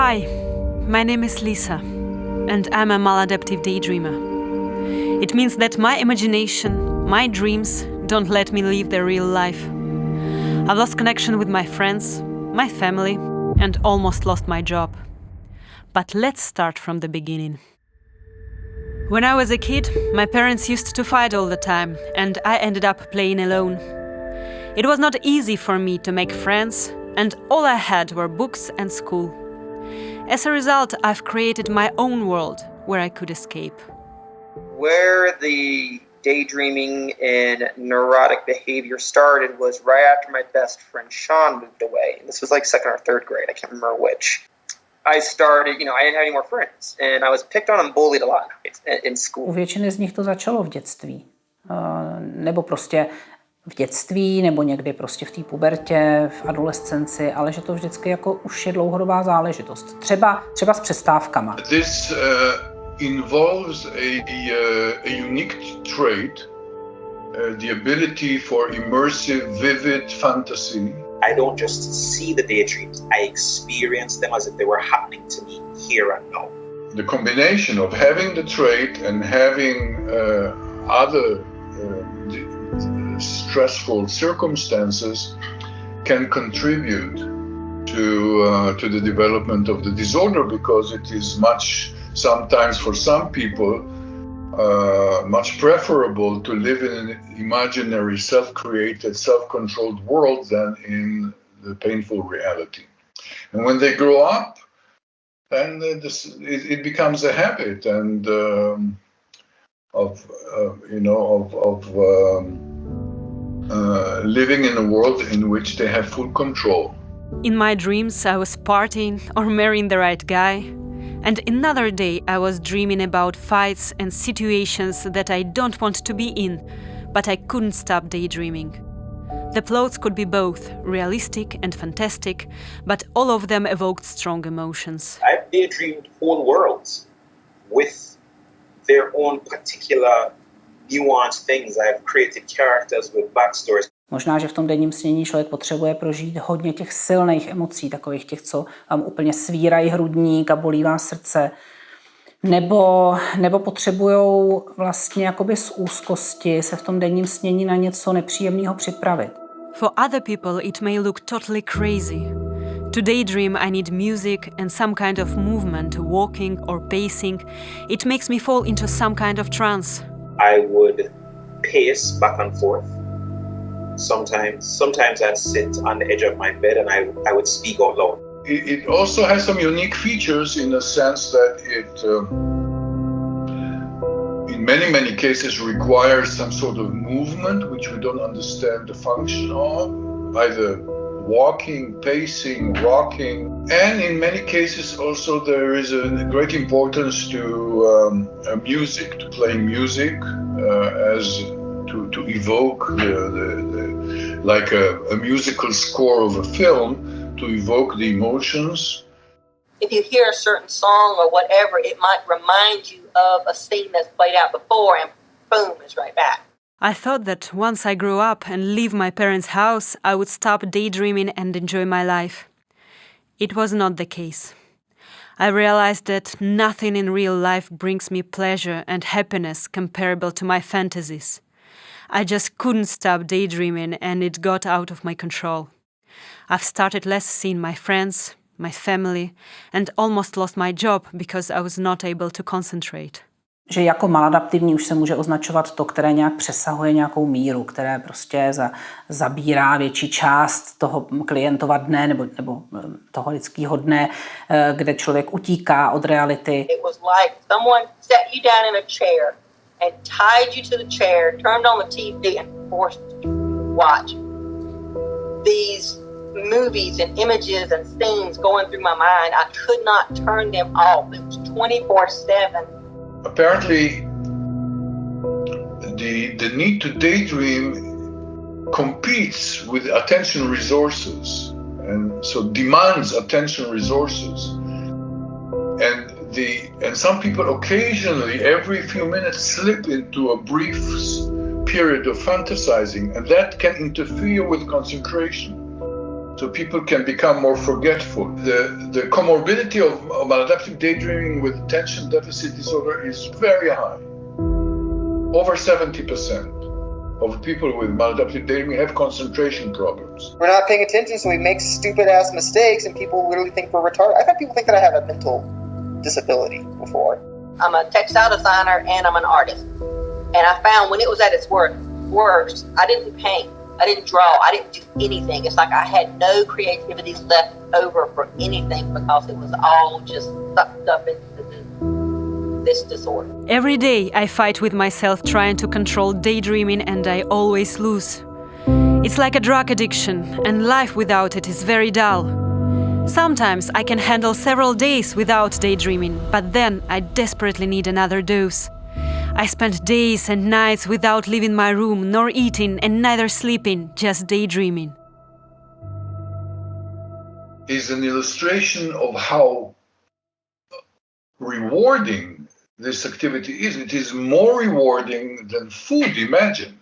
Hi, my name is Lisa, and I'm a maladaptive daydreamer. It means that my imagination, my dreams, don't let me live the real life. I've lost connection with my friends, my family, and almost lost my job. But let's start from the beginning. When I was a kid, my parents used to fight all the time, and I ended up playing alone. It was not easy for me to make friends, and all I had were books and school. As a result, I've created my own world where I could escape. Where the daydreaming and neurotic behavior started was right after my best friend Sean moved away. And this was like second or third grade, I can't remember which. I started, I didn't have any more friends, and I was picked on and bullied a lot in school. U většiny z nich to začalo v dětství. Nebo prostě v dětství, nebo někdy prostě v té pubertě, v adolescenci, ale že to vždycky jako už je dlouhodobá záležitost. Třeba s přestávkama. This involves a unique trait, the ability for immersive, vivid fantasy. I don't just see the daydreams, I experience them as if they were happening to me here and now. The combination of having the trait and having other stressful circumstances can contribute to the development of the disorder, because it is sometimes for some people much preferable to live in an imaginary, self-created, self-controlled world than in the painful reality. And when they grow up, then it becomes a habit and living in a world in which they have full control. In my dreams, I was partying or marrying the right guy. And another day, I was dreaming about fights and situations that I don't want to be in, but I couldn't stop daydreaming. The plots could be both realistic and fantastic, but all of them evoked strong emotions. I've daydreamed whole worlds with their own particular nuanced things. I've created characters with backstories. Možná, že v tom denním snění člověk potřebuje prožít hodně těch silných emocí, takových těch, co vám úplně svírají hrudník a bolí vás srdce. Nebo potřebujou vlastně jakoby z úzkosti se v tom denním snění na něco nepříjemného připravit. For other people it may look totally crazy. To daydream I need music and some kind of movement, walking or pacing. It makes me fall into some kind of trance. I would pace back and forth. Sometimes I'd sit on the edge of my bed and I would speak out loud. It also has some unique features in the sense that it, in many cases, requires some sort of movement which we don't understand the function of, either walking, pacing, rocking. And in many cases also there is a great importance to music, to playing music to evoke like a musical score of a film, to evoke the emotions. If you hear a certain song or whatever, it might remind you of a scene that's played out before, and boom, it's right back. I thought that once I grew up and leave my parents' house, I would stop daydreaming and enjoy my life. It was not the case. I realized that nothing in real life brings me pleasure and happiness comparable to my fantasies. I just couldn't stop daydreaming and it got out of my control. I've started less seeing my friends, my family, and almost lost my job because I was not able to concentrate. Že jako maladaptivní už se může označovat to, které nějak přesahuje nějakou míru, které prostě zabírá větší část toho klientova dne nebo toho lidského dne, kde člověk utíká od reality. It was like someone set you down in a chair and tied you to the chair, turned on the TV and forced you to watch these movies and images and scenes going through my mind. I could not turn them off. It was 24/7. Apparently, the need to daydream competes with attention resources, and so demands attention resources. And some people occasionally, every few minutes, slip into a brief period of fantasizing, and that can interfere with concentration. so people can become more forgetful. The comorbidity of maladaptive daydreaming with attention deficit disorder is very high. Over 70% of people with maladaptive daydreaming have concentration problems. We're not paying attention, so we make stupid-ass mistakes, and people literally think we're retarded. I've had people think that I have a mental disability before. I'm a textile designer and I'm an artist. And I found when it was at its worst, I didn't paint, I didn't draw, I didn't do anything. It's like I had no creativity left over for anything because it was all just sucked up into this disorder. Every day I fight with myself trying to control daydreaming, and I always lose. It's like a drug addiction, and life without it is very dull. Sometimes I can handle several days without daydreaming, but then I desperately need another dose. I spend days and nights without leaving my room, nor eating and neither sleeping, just daydreaming. Is an illustration of how rewarding this activity is. It is more rewarding than food, imagine,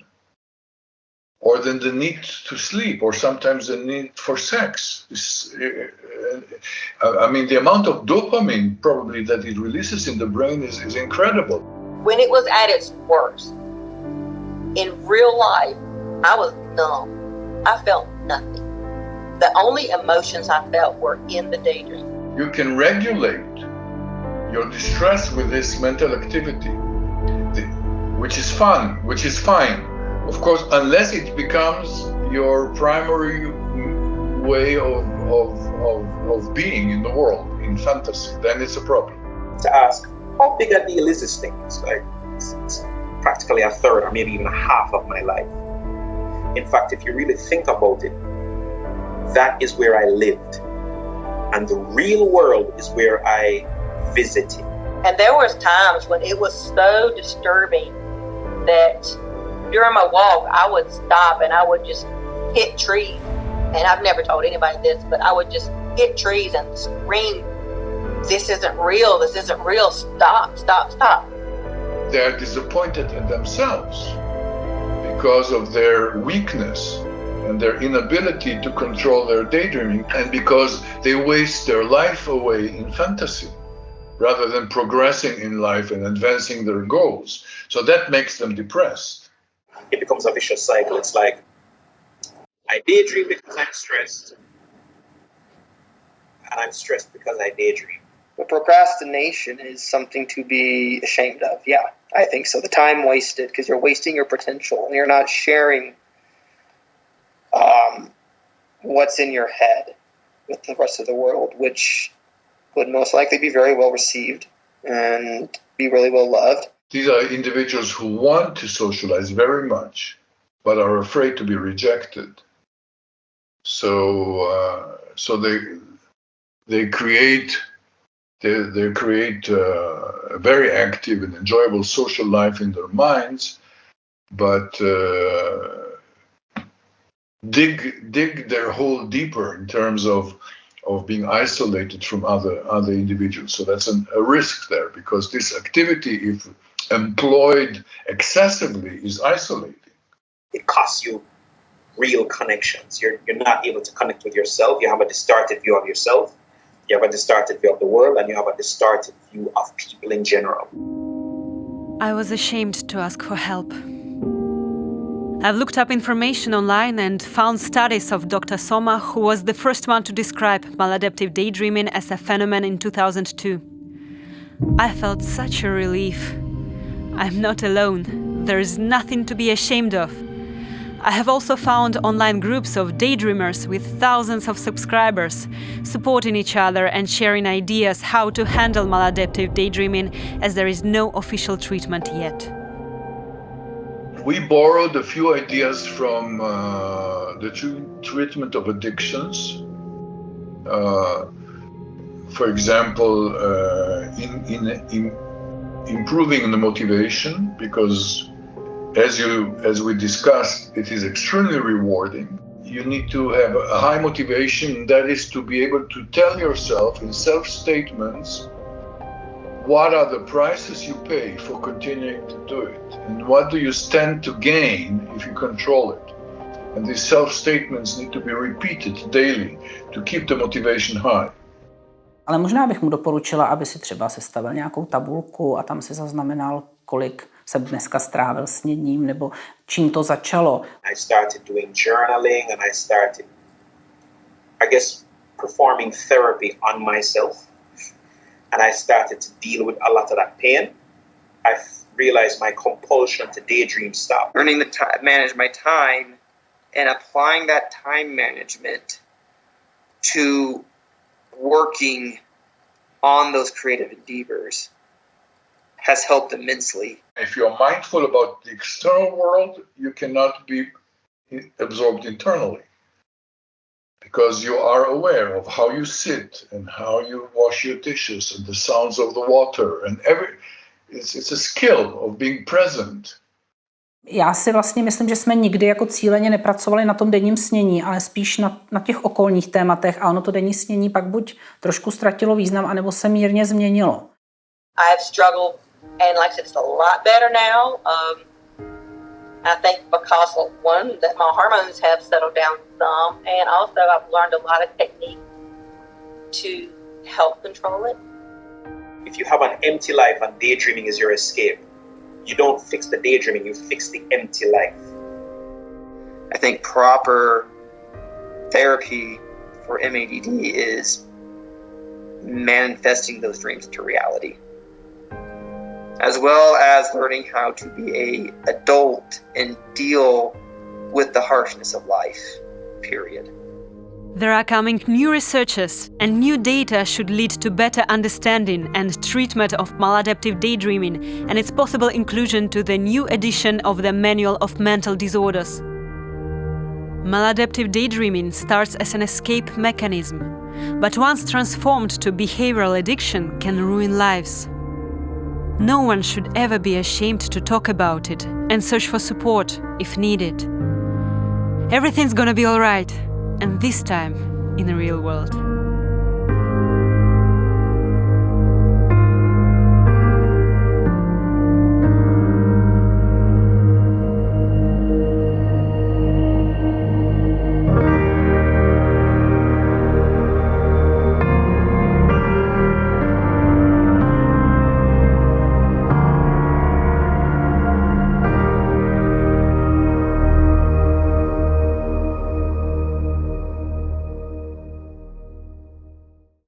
or than the need to sleep, or sometimes the need for sex. I mean, the amount of dopamine probably that it releases in the brain is incredible. When it was at its worst, in real life, I was numb. I felt nothing. The only emotions I felt were in the daydream. You can regulate your distress with this mental activity, which is fun, which is fine. Of course, unless it becomes your primary way of being in the world, in fantasy, then it's a problem. To ask, how big a deal is this thing? It's like it's practically a third or maybe even a half of my life. In fact, if you really think about it, that is where I lived. And the real world is where I visited. And there was times when it was so disturbing that during my walk, I would stop and I would just hit trees. And I've never told anybody this, but I would just hit trees and scream, "This isn't real, this isn't real, stop, stop, stop." They are disappointed in themselves because of their weakness and their inability to control their daydreaming, and because they waste their life away in fantasy rather than progressing in life and advancing their goals. So that makes them depressed. It becomes a vicious cycle. It's like, I daydream because I'm stressed, and I'm stressed because I daydream. But procrastination is something to be ashamed of. Yeah, I think so. The time wasted, because you're wasting your potential and you're not sharing what's in your head with the rest of the world, which would most likely be very well received and be really well loved. These are individuals who want to socialize very much, but are afraid to be rejected. So they create a very active and enjoyable social life in their minds, but dig their hole deeper in terms of being isolated from other individuals. So that's a risk there, because this activity, if employed excessively, is isolating. It costs you real connections. You're not able to connect with yourself. You have a distorted view of yourself. You have a distorted view of the world, and you have a distorted view of people in general. I was ashamed to ask for help. I've looked up information online and found studies of Dr. Somer, who was the first one to describe maladaptive daydreaming as a phenomenon in 2002. I felt such a relief. I'm not alone. There is nothing to be ashamed of. I have also found online groups of daydreamers with thousands of subscribers, supporting each other and sharing ideas how to handle maladaptive daydreaming, as there is no official treatment yet. We borrowed a few ideas from the treatment of addictions. For example, in improving the motivation, because as we discussed, it is extremely rewarding. You need to have a high motivation, that is to be able to tell yourself in self-statements what are the prices you pay for continuing to do it, and what do you stand to gain if you control it. And these self-statements need to be repeated daily to keep the motivation high. Ale možná bych mu doporučila, aby si třeba sestavil nějakou tabulku a tam si zaznamenal, kolik se dneska strávil sněním nebo čím to začalo. I started doing journaling and I started, I guess, performing therapy on myself. And I started to deal with a lot of that pain. I realized my compulsion to daydream stopped. Learning to manage my time and applying that time management to working on those creative endeavors has helped immensely. If you're mindful about the external world, you cannot be absorbed internally. Because you are aware of how you sit and how you wash your dishes and the sounds of the water and it's a skill of being present. Já si vlastně myslím, že jsme nikdy jako cíleně nepracovali na tom denním snění, ale spíš na těch okolních tématech a ono to denní snění pak buď trošku ztratilo význam, anebo se mírně změnilo. I have struggled, and like I said, it's a lot better now. I think because one, that my hormones have settled down some, and also I've learned a lot of techniques to help control it. If you have an empty life and daydreaming is your escape, you don't fix the daydreaming, you fix the empty life. I think proper therapy for MADD is manifesting those dreams into reality, as well as learning how to be an adult and deal with the harshness of life, period. There are coming new researches, and new data should lead to better understanding and treatment of maladaptive daydreaming and its possible inclusion to the new edition of the Manual of Mental Disorders. Maladaptive daydreaming starts as an escape mechanism, but once transformed to behavioral addiction, can ruin lives. No one should ever be ashamed to talk about it and search for support if needed. Everything's gonna be alright. And this time in the real world.